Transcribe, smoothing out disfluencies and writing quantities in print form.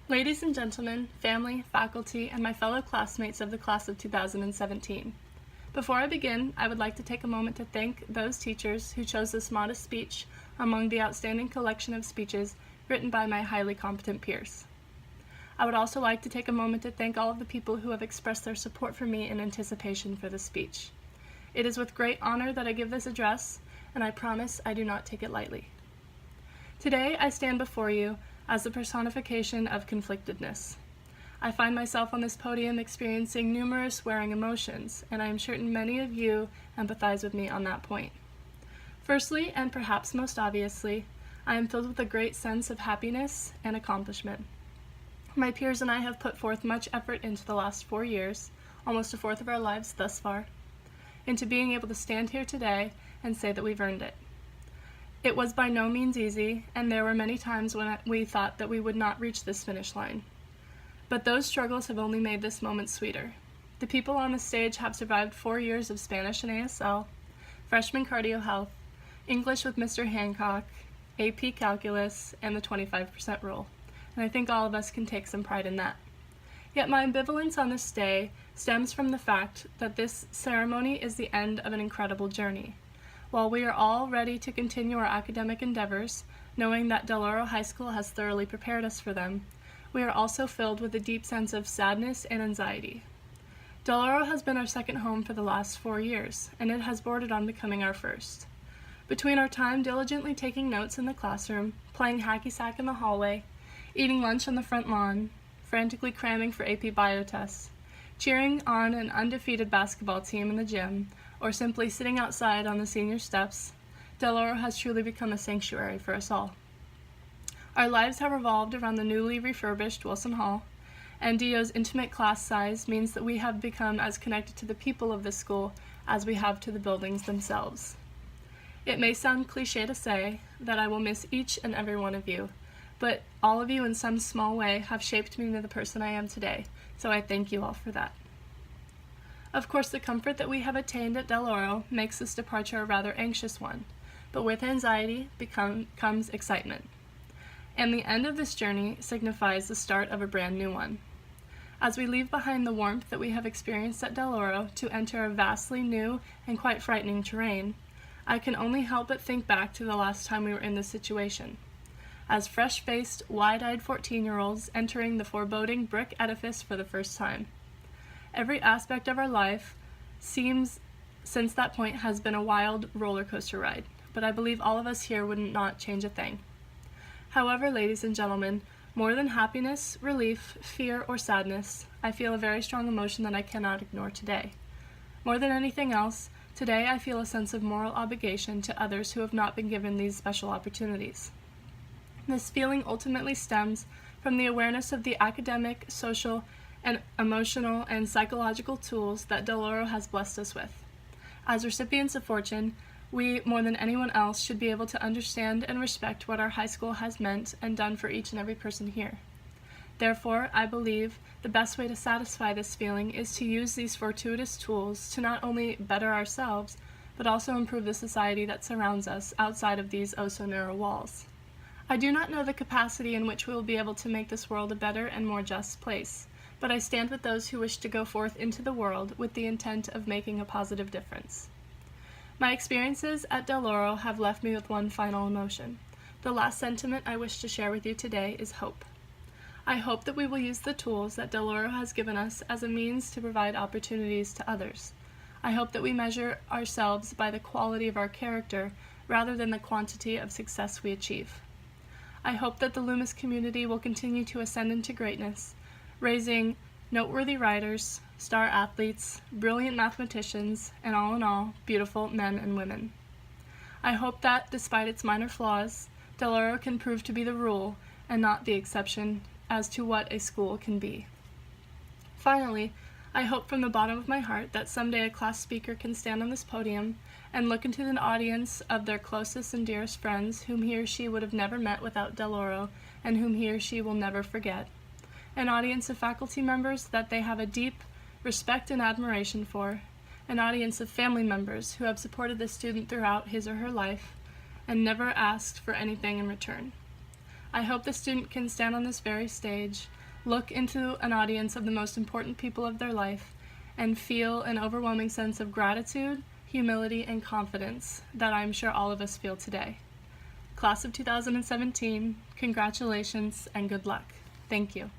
Ladies and gentlemen, family, faculty, and my fellow classmates of the class of 2017. Before I begin, I would like to take a moment to thank those teachers who chose this modest speech among the outstanding collection of speeches written by my highly competent peers. I would also like to take a moment to thank all of the people who have expressed their support for me in anticipation for this speech. It is with great honor that I give this address, and I promise I do not take it lightly. Today I stand before you as the personification of conflictedness. I find myself on this podium experiencing numerous wearing emotions, and I am certain many of you empathize with me on that point. Firstly, and perhaps most obviously, I am filled with a great sense of happiness and accomplishment. My peers and I have put forth much effort into the last 4 years, almost a fourth of our lives thus far, into being able to stand here today and say that we've earned it. It was by no means easy, and there were many times when we thought that we would not reach this finish line. But those struggles have only made this moment sweeter. The people on the stage have survived 4 years of Spanish and ASL, freshman cardio health, English with Mr. Hancock, AP calculus, and the 25% rule, and I think all of us can take some pride in that. Yet my ambivalence on this day stems from the fact that this ceremony is the end of an incredible journey. While we are all ready to continue our academic endeavors, knowing that Del Oro High School has thoroughly prepared us for them, we are also filled with a deep sense of sadness and anxiety. Del Oro has been our second home for the last 4 years, and it has bordered on becoming our first. Between our time diligently taking notes in the classroom, playing hacky-sack in the hallway, eating lunch on the front lawn, frantically cramming for AP bio tests, cheering on an undefeated basketball team in the gym, or simply sitting outside on the senior steps, Del Oro has truly become a sanctuary for us all. Our lives have revolved around the newly refurbished Wilson Hall, and DO's intimate class size means that we have become as connected to the people of this school as we have to the buildings themselves. It may sound cliche to say that I will miss each and every one of you, but all of you in some small way have shaped me into the person I am today, so I thank you all for that. Of course, the comfort that we have attained at Del Oro makes this departure a rather anxious one, but with anxiety comes excitement. And the end of this journey signifies the start of a brand new one. As we leave behind the warmth that we have experienced at Del Oro to enter a vastly new and quite frightening terrain, I can only help but think back to the last time we were in this situation. As fresh-faced, wide-eyed 14-year-olds entering the foreboding brick edifice for the first time. Every aspect of our life seems, since that point, has been a wild roller coaster ride, but I believe all of us here would not change a thing. However, ladies and gentlemen, more than happiness, relief, fear, or sadness, I feel a very strong emotion that I cannot ignore today. More than anything else, today I feel a sense of moral obligation to others who have not been given these special opportunities. This feeling ultimately stems from the awareness of the academic, social, and emotional and psychological tools that Del Oro has blessed us with. As recipients of fortune, we, more than anyone else, should be able to understand and respect what our high school has meant and done for each and every person here. Therefore, I believe the best way to satisfy this feeling is to use these fortuitous tools to not only better ourselves, but also improve the society that surrounds us outside of these oh-so-narrow walls. I do not know the capacity in which we will be able to make this world a better and more just place, but I stand with those who wish to go forth into the world with the intent of making a positive difference. My experiences at Del Oro have left me with one final emotion. The last sentiment I wish to share with you today is hope. I hope that we will use the tools that Del Oro has given us as a means to provide opportunities to others. I hope that we measure ourselves by the quality of our character rather than the quantity of success we achieve. I hope that the Loomis community will continue to ascend into greatness, raising noteworthy writers, star athletes, brilliant mathematicians, and all in all, beautiful men and women. I hope that, despite its minor flaws, Del Oro can prove to be the rule and not the exception as to what a school can be. Finally, I hope from the bottom of my heart that someday a class speaker can stand on this podium and look into an audience of their closest and dearest friends whom he or she would have never met without Del Oro and whom he or she will never forget. An audience of faculty members that they have a deep respect and admiration for, an audience of family members who have supported the student throughout his or her life and never asked for anything in return. I hope the student can stand on this very stage, look into an audience of the most important people of their life, and feel an overwhelming sense of gratitude, humility, and confidence that I'm sure all of us feel today. Class of 2017, congratulations and good luck. Thank you.